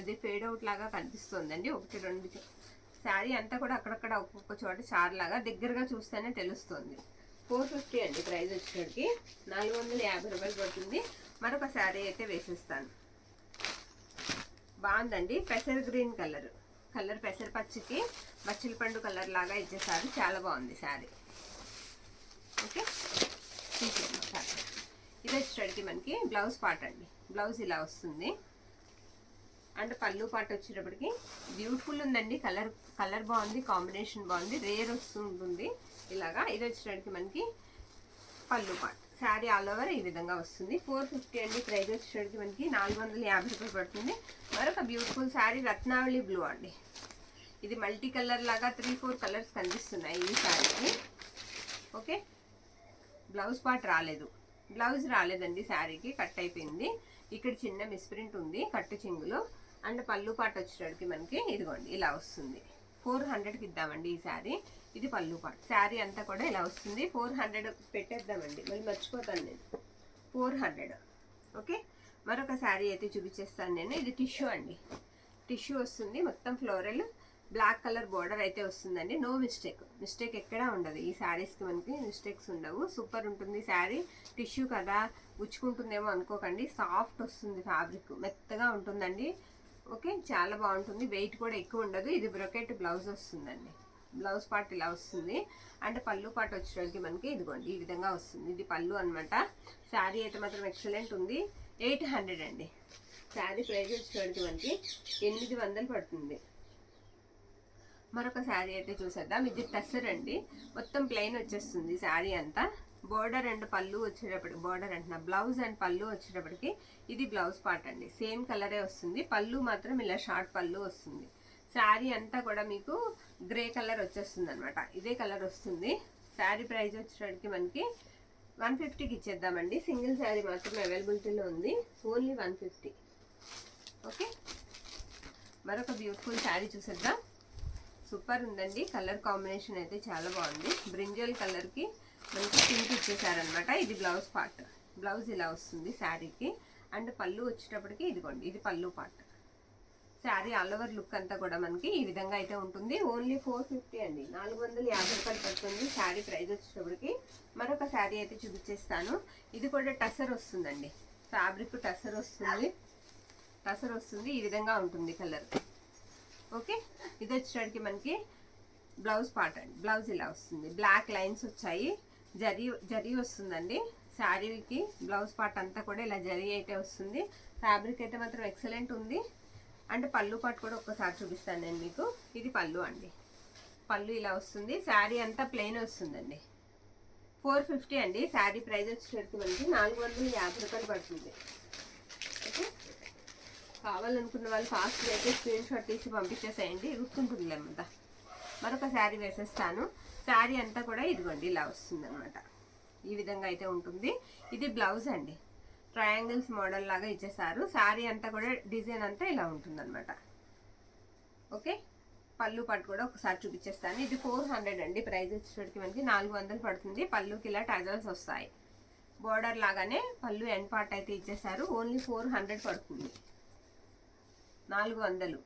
ఇది ఫేడ్ అవుట్ లాగా కనిపిస్తుందండి, 1, 2. శారీ అంతా కూడా అక్కడక్కడ ఒక్కొక్క చోట చార్లాగా దగ్గరగా చూస్తేనే తెలుస్తుంది. 450 అండి. ప్రైస్ వచ్చేసరికి 450 రూపాయలు పడుతుంది. మరొక శారీ అయితే వేసేస్తాను. బాగుందండి, పెసర్ గ్రీన్ కలర్. పెసర పచ్చికి బచ్చిల పండు కలర్ లాగా ఇచ్చేసారు. చాలా బాగుంది శారీ. ఓకే, ఇది వచ్చేటప్పటికి మనకి బ్లౌజ్ పార్ట్ అండి. బ్లౌజ్ ఇలా వస్తుంది. అండ్ పళ్ళు పార్ట్ వచ్చేటప్పటికి బ్యూటిఫుల్ ఉందండి. కలర్ బాగుంది, కాంబినేషన్ బాగుంది, రేర్ వస్తుంటుంది ఇలాగా. ఇది వచ్చేటప్పటికి మనకి పళ్ళు పార్ట్. శారీ ఆల్ ఓవర్ ఈ విధంగా వస్తుంది. 450 అండి. ప్రైస్ వచ్చేటప్పటికి మనకి 450 రూపాయలు పడుతుంది. మరొక బ్యూటిఫుల్ శారీ రత్నావళి బ్లూ అండి. ఇది మల్టీ కలర్ లాగా 3-4 కలర్స్ కనిపిస్తున్నాయి ఈ శారీకి. ఓకే, బ్లౌజ్ పార్ట్ రాలేదండి శారీకి, కట్ అయిపోయింది. ఇక్కడ చిన్న మిస్ప్రింట్ ఉంది కట్టు చెంగులో. అండ్ పళ్ళు పార్ట్ వచ్చేటప్పటికి మనకి ఇదిగోండి ఇలా వస్తుంది. 400కి ఇద్దామండి ఈ శారీ. ఇది పళ్ళు పార్ట్. శారీ అంతా కూడా ఇలా వస్తుంది. 400 పెట్టేద్దామండి, మళ్ళీ మర్చిపోతాను నేను. 400. ఓకే, మరొక శారీ అయితే చూపించేస్తాను నేను. ఇది టిష్యూ అండి. టిష్యూ వస్తుంది, మొత్తం ఫ్లోరల్ బ్లాక్ కలర్ బోర్డర్ అయితే వస్తుందండి. నో మిస్టేక్ ఎక్కడా ఉండదు. ఈ శారీస్కి మనకి మిస్టేక్స్ ఉండవు. సూపర్ ఉంటుంది శారీ. టిష్యూ కదా ఉచ్చుకుంటుందేమో అనుకోకండి, సాఫ్ట్ వస్తుంది, ఫ్యాబ్రిక్ మెత్తగా ఉంటుందండి. ఓకే, చాలా బాగుంటుంది. వెయిట్ కూడా ఎక్కువ ఉండదు. ఇది బ్రొకెట్ బ్లౌజ్ వస్తుందండి. బ్లౌజ్ పార్ట్ ఇలా వస్తుంది. అండ్ పళ్ళు పార్ట్ వచ్చేసరికి మనకి ఇదిగోండి ఈ విధంగా వస్తుంది. ఇది పళ్ళు అనమాట. శారీ అయితే మాత్రం ఎక్సలెంట్ ఉంది. 800 అండి. శారీ ప్రైస్ వచ్చేసరికి మనకి 800 పడుతుంది. మరొక శారీ అయితే చూసేద్దాం. ఇది టస్సర్ అండి, మొత్తం ప్లెయిన్ వచ్చేస్తుంది శారీ అంతా. బోర్డర్ అండ్ పళ్ళు వచ్చేటప్పటికి, బోర్డర్ అంటున్నా, బ్లౌజ్ అండ్ పళ్ళు వచ్చేటప్పటికి ఇది బ్లౌజ్ పార్ట్ అండి. సేమ్ కలరే వస్తుంది. పళ్ళు మాత్రం ఇలా షార్ట్ పళ్ళు వస్తుంది. శారీ అంతా కూడా మీకు గ్రే కలర్ వచ్చేస్తుంది అనమాట. ఇదే కలర్ వస్తుంది. శారీ ప్రైస్ వచ్చేటప్పటికి మనకి 150కి ఇచ్చేద్దామండి. సింగిల్ శారీ మాత్రం అవైలబిలిటీలో ఉంది, ఓన్లీ 150. ఓకే, మరొక బ్యూటిఫుల్ శారీ చూసేద్దాం. సూపర్ ఉందండి. కలర్ కాంబినేషన్ అయితే చాలా బాగుంది. బ్రింజల్ కలర్కి మనకి పింక్ ఇచ్చేసారనమాట. ఇది బ్లౌజ్ పార్ట్. బ్లౌజ్ ఇలా వస్తుంది శారీకి. అండ్ పళ్ళు వచ్చేటప్పటికి ఇదిగోండి ఇది పళ్ళు part. Sari all over look అంతా కూడా మనకి ఈ విధంగా అయితే ఉంటుంది. ఓన్లీ 450 అండి. 450 రూపాయలు పడుతుంది శారీ ప్రైస్ వచ్చేటప్పటికి. మరొక శారీ అయితే చూపించేస్తాను. ఇది కూడా టసర్ వస్తుందండి. ఫ్యాబ్రిక్ టసర్ వస్తుంది. టసర్ వస్తుంది, ఈ విధంగా ఉంటుంది కలర్. ఓకే, ఇది వచ్చేటికి మనకి బ్లౌజ్ పార్ట్ అండి. బ్లౌజ్ ఇలా వస్తుంది, బ్లాక్ లైన్స్ వచ్చాయి, జరీ వస్తుందండి శారీకి. బ్లౌజ్ పార్ట్ అంతా కూడా ఇలా జరీ అయితే వస్తుంది. ఫ్యాబ్రిక్ అయితే మాత్రం ఎక్సలెంట్ ఉంది. అండ్ పళ్ళు పార్ట్ కూడా ఒక్కసారి చూపిస్తాను నేను మీకు. ఇది పళ్ళు అండి, పళ్ళు ఇలా వస్తుంది. శారీ అంతా ప్లెయిన్ వస్తుందండి. 450 అండి శారీ ప్రైస్ వచ్చేసరికి మనకి 450 రూపాయలు పడుతుంది. ఓకే, కావాలనుకున్న వాళ్ళు ఫాస్ట్ అయితే స్క్రీన్ షాట్ తీసి పంపించేసేయండి, గుర్తుంటుంది లేమంతా. మరొక శారీ వేసేస్తాను. శారీ అంతా కూడా ఇదిగోండి ఇలా వస్తుంది అనమాట, ఈ విధంగా అయితే ఉంటుంది. ఇది బ్లౌజ్ అండి, ట్రయాంగిల్స్ మోడల్ లాగా ఇచ్చేసారు. శారీ అంతా కూడా డిజైన్ అంతా ఇలా ఉంటుంది అనమాట. ఓకే, పళ్ళు పట్టు కూడా ఒకసారి చూపించేస్తాను. ఇది 400 అండి ప్రైస్ వచ్చేటికి మనకి 400 పడుతుంది. పళ్ళుకి ఇలా టజల్స్ వస్తాయి, బోర్డర్ లాగానే పళ్ళు ఎండ్ పార్ట్ అయితే ఇచ్చేసారు. ఓన్లీ 400 పడుతుంది, 400.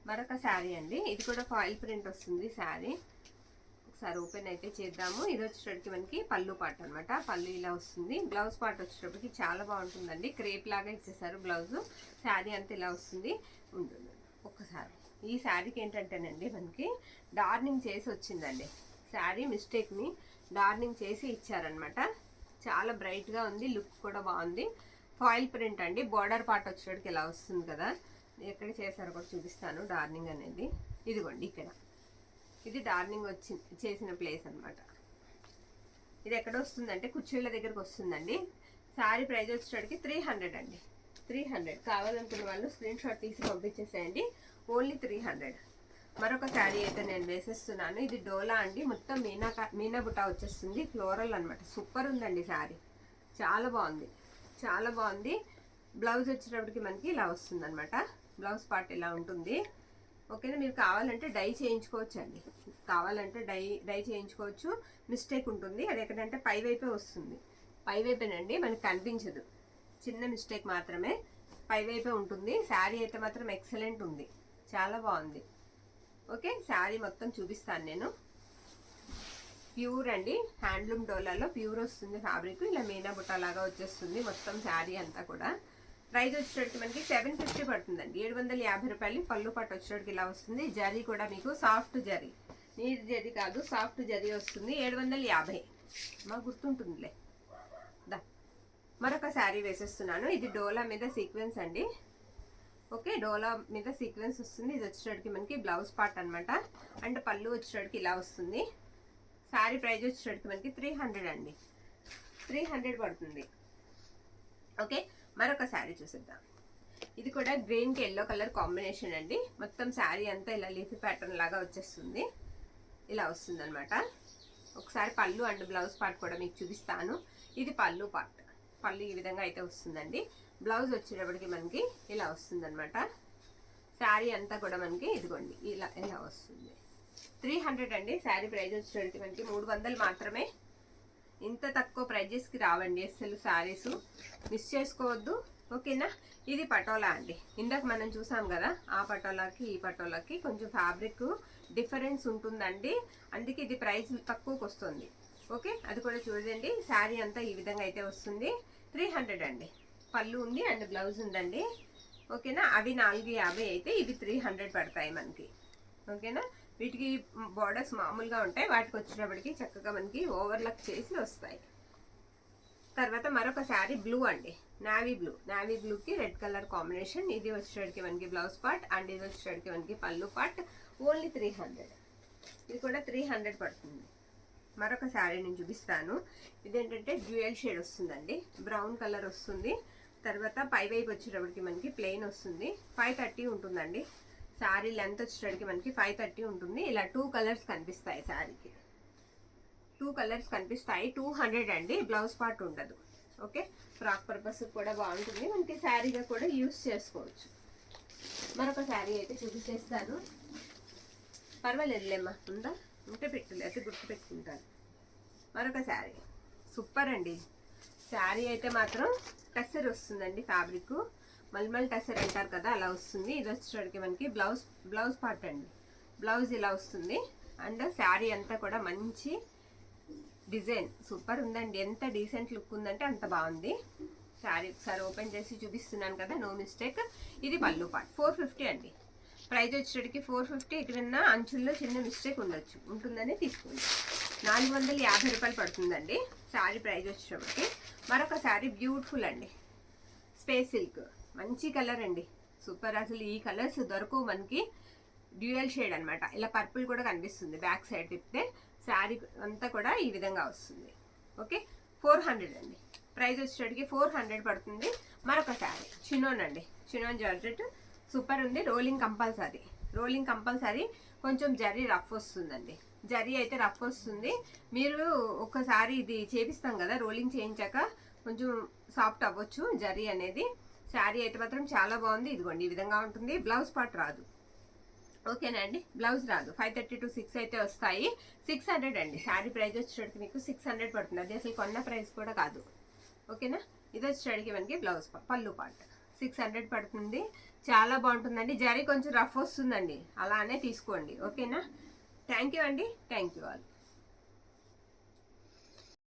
మరొక శారీ అండి, ఇది కూడా ఫాయిల్ ప్రింట్ వస్తుంది శారీ. ఒకసారి ఓపెన్ అయితే చేద్దాము. ఇది వచ్చేటప్పటికి మనకి పళ్ళు పార్ట్ అనమాట. పళ్ళు ఇలా వస్తుంది. బ్లౌజ్ పార్ట్ వచ్చేటప్పటికి చాలా బాగుంటుందండి, క్రేప్ లాగా ఇచ్చేసారు బ్లౌజు. శారీ అంతా ఇలా వస్తుంది ఉంటుంది. ఒక్కసారి ఈ శారీకి ఏంటంటేనండి మనకి డార్నింగ్ చేసి వచ్చిందండి శారీ. మిస్టేక్ని డార్నింగ్ చేసి ఇచ్చారనమాట. చాలా బ్రైట్గా ఉంది, లుక్ కూడా బాగుంది. ఫాయిల్ ప్రింట్ అండి. బార్డర్ పార్ట్ వచ్చేటప్పటికి ఇలా వస్తుంది కదా, ఎక్కడ చేశారో కూడా చూపిస్తాను. డార్నింగ్ అనేది ఇదిగోండి ఇక్కడ, ఇది డార్నింగ్ చేసిన ప్లేస్ అనమాట. ఇది ఎక్కడ వస్తుందంటే కుర్చీళ్ళ దగ్గరకు వస్తుందండి. శారీ ప్రైస్ వచ్చేటప్పటికి 300 అండి, 300. కావాలనుకున్న వాళ్ళు స్క్రీన్ షాట్ తీసి పంపించేసేయండి, ఓన్లీ 300. మరొక శారీ అయితే నేను వేసేస్తున్నాను. ఇది డోలా అండి, మొత్తం మీనా బుటా వచ్చేస్తుంది, ఫ్లోరల్ అనమాట. సూపర్ ఉందండి శారీ, చాలా బాగుంది, చాలా బాగుంది. బ్లౌజ్ వచ్చేటప్పటికి మనకి ఇలా వస్తుంది అనమాట. బ్లౌజ్ పార్ట్ ఇలా ఉంటుంది. ఓకేనా, మీరు కావాలంటే డై చేయించుకోవచ్చు అండి, కావాలంటే డై చేయించుకోవచ్చు. మిస్టేక్ ఉంటుంది, అది ఎక్కడంటే పై వైపే వస్తుంది, పై వైపేనండి, మనకి కనిపించదు. చిన్న మిస్టేక్ మాత్రమే, పై వైపే ఉంటుంది. శారీ అయితే మాత్రం ఎక్సలెంట్ ఉంది, చాలా బాగుంది. ఓకే, శారీ మొత్తం చూపిస్తాను నేను. ప్యూర్ అండి, హ్యాండ్లూమ్ డోలాలో ప్యూర్ వస్తుంది ఫ్యాబ్రిక్. ఇలా మీనా బుట్ట లాగా వచ్చేస్తుంది మొత్తం శారీ అంతా కూడా. ప్రైస్ వచ్చేటప్పటికి మనకి 750 పడుతుందండి, 750 రూపాయలు. పళ్ళు పట్టు వచ్చేటప్పటికి ఇలా వస్తుంది. జరీ కూడా మీకు సాఫ్ట్ జరీ, నీట్ జరీ కాదు, సాఫ్ట్ జరీ వస్తుంది. 750 మాకు గుర్తుంటుందిలే. మరొక శారీ వేసేస్తున్నాను. ఇది డోలా మీద సీక్వెన్స్ అండి. ఓకే, డోలా మీద సీక్వెన్స్ వస్తుంది. ఇది వచ్చేటప్పటికి మనకి బ్లౌజ్ పార్ట్ అనమాట. అండ్ పళ్ళు వచ్చేటప్పటికి ఇలా వస్తుంది. శారీ ప్రైస్ వచ్చేటప్పటికి మనకి 300 అండి, 300 పడుతుంది. ఓకే, మరొక శారీ చూసిద్దాం. ఇది కూడా గ్రీన్కి ఎల్లో కలర్ కాంబినేషన్ అండి. మొత్తం శారీ అంతా ఇలా లీఫీ ప్యాటర్న్ లాగా వచ్చేస్తుంది, ఇలా వస్తుంది అనమాట. ఒకసారి పళ్ళు అండ్ బ్లౌజ్ పార్ట్ కూడా మీకు చూపిస్తాను. ఇది పళ్ళు పార్ట్, పళ్ళు ఈ విధంగా అయితే వస్తుందండి. బ్లౌజ్ వచ్చేటప్పటికి మనకి ఇలా వస్తుంది అనమాట. శారీ అంతా కూడా మనకి ఇదిగోండి ఇలా ఇలా వస్తుంది. 300 అండి శారీ ప్రైస్ వచ్చేటప్పటికి మనకి 300 మాత్రమే. ఇంత తక్కువ ప్రైజెస్కి రావండి అసలు శారీస్, మిస్ చేసుకోవద్దు. ఓకేనా, ఇది పటోలా అండి. ఇందాక మనం చూసాం కదా, ఆ పటోలాకి ఈ పటోలాకి కొంచెం ఫ్యాబ్రిక్ డిఫరెన్స్ ఉంటుందండి, అందుకే ఇది ప్రైస్ తక్కువకి వస్తుంది. ఓకే, అది కూడా చూడండి. శారీ అంతా ఈ విధంగా అయితే వస్తుంది. 300 అండి. పళ్ళు ఉంది అండ్ బ్లౌజ్ ఉందండి. ఓకేనా, అవి 450 అయితే ఇవి 300 పడతాయి మనకి. ఓకేనా, వీటికి బార్డర్స్ మామూలుగా ఉంటాయి, వాటికి వచ్చేటప్పటికి చక్కగా మనకి ఓవర్లాక్ చేసి వస్తాయి. తర్వాత మరొక శారీ బ్లూ అండి, నావీ బ్లూ. నావీ బ్లూకి రెడ్ కలర్ కాంబినేషన్. ఇది వచ్చేటప్పటికి మనకి బ్లౌజ్ పార్ట్ అండ్ ఇది వచ్చేటప్పటికి మనకి పళ్ళు పార్ట్. ఓన్లీ 300, ఇది కూడా 300 పడుతుంది. మరొక శారీ నేను చూపిస్తాను. ఇదేంటంటే డ్యూయల్ షేడ్ వస్తుందండి, బ్రౌన్ కలర్ వస్తుంది. తర్వాత పై వైపు వచ్చేటప్పటికి మనకి ప్లెయిన్ వస్తుంది. 530 ఉంటుందండి. శారీ లెంత్ వచ్చేటప్పటికి మనకి 530 ఉంటుంది. ఇలా 2 కలర్స్ కనిపిస్తాయి శారీకి, 2 కలర్స్ కనిపిస్తాయి. 200 అండి. బ్లౌజ్ పార్ట్ ఉండదు. ఓకే, ఫ్రాక్ పర్పస్ కూడా బాగుంటుంది, మనకి శారీగా కూడా యూస్ చేసుకోవచ్చు. మరొక శారీ అయితే చూపించేస్తాను. పర్వాలేదులేమ్మా, ఉందా ఉంటే పెట్టులేదు, గుర్తు పెట్టుకుంటాను. మరొక శారీ సూపర్ అండి. శారీ అయితే మాత్రం టస్సర్ వస్తుందండి, ఫ్యాబ్రిక్ మల్మల్ టస్సర్ అంటారు కదా, అలా వస్తుంది. ఇది వచ్చేటప్పటికి మనకి బ్లౌజ్ పార్ట్ అండి. బ్లౌజ్ ఇలా వస్తుంది అండ్ శారీ అంతా కూడా మంచి డిజైన్ సూపర్ ఉందండి. ఎంత డీసెంట్ లుక్ ఉందంటే అంత బాగుంది. శారీ ఒకసారి ఓపెన్ చేసి చూపిస్తున్నాను కదా, నో మిస్టేక్. ఇది పళ్ళు పార్ట్. 450 అండి ప్రైస్ వచ్చేటికి. 450. ఎక్కడన్నా అంచుల్లో చిన్న మిస్టేక్ ఉంటుందని తీసుకోండి. 450 రూపాయలు పడుతుందండి శారీ ప్రైస్ వచ్చేటప్పటికి. మరొక శారీ బ్యూటిఫుల్ అండి, స్పేస్ సిల్క్, మంచి కలర్ అండి, సూపర్. అసలు ఈ కలర్స్ దొరకవు మనకి. డ్యూయల్ షేడ్ అనమాట. ఇలా పర్పుల్ కూడా కనిపిస్తుంది బ్యాక్ సైడ్ తిప్పితే. శారీ అంతా కూడా ఈ విధంగా వస్తుంది. ఓకే, 400 అండి ప్రైస్ వచ్చేటికి. 400 పడుతుంది. మరొక శారీ చినోన్ అండి, చినోన్ జార్జెట్, సూపర్ ఉంది. Rolling compulsory, rolling compulsory. కొంచెం జరీ రఫ్ వస్తుందండి, జరీ అయితే రఫ్ వస్తుంది. మీరు ఒకసారి ఇది చేపిస్తాం కదా, రోలింగ్ చేయించాక కొంచెం సాఫ్ట్ అవ్వచ్చు జరీ అనేది. శారీ అయితే మాత్రం చాలా బాగుంది. ఇదిగోండి ఈ విధంగా ఉంటుంది. బ్లౌజ్ పార్ట్ రాదు, ఓకేనా అండి, బ్లౌజ్ రాదు. 530 to 6 అయితే వస్తాయి. 600 అండి శారీ ప్రైస్ వచ్చేటికి మీకు 600 పడుతుంది. అది అసలు కొన్న ప్రైస్ కూడా కాదు, ఓకేనా. ఇది వచ్చేటికి మనకి బ్లౌజ్ పళ్ళు పార్ట్ 600 పడుతుంది. చాలా బాగుంటుందండి. జరీ కొంచెం రఫ్ వస్తుందండి, అలానే తీసుకోండి, ఓకేనా. థ్యాంక్ యూ అండి, థ్యాంక్ యూ ఆల్.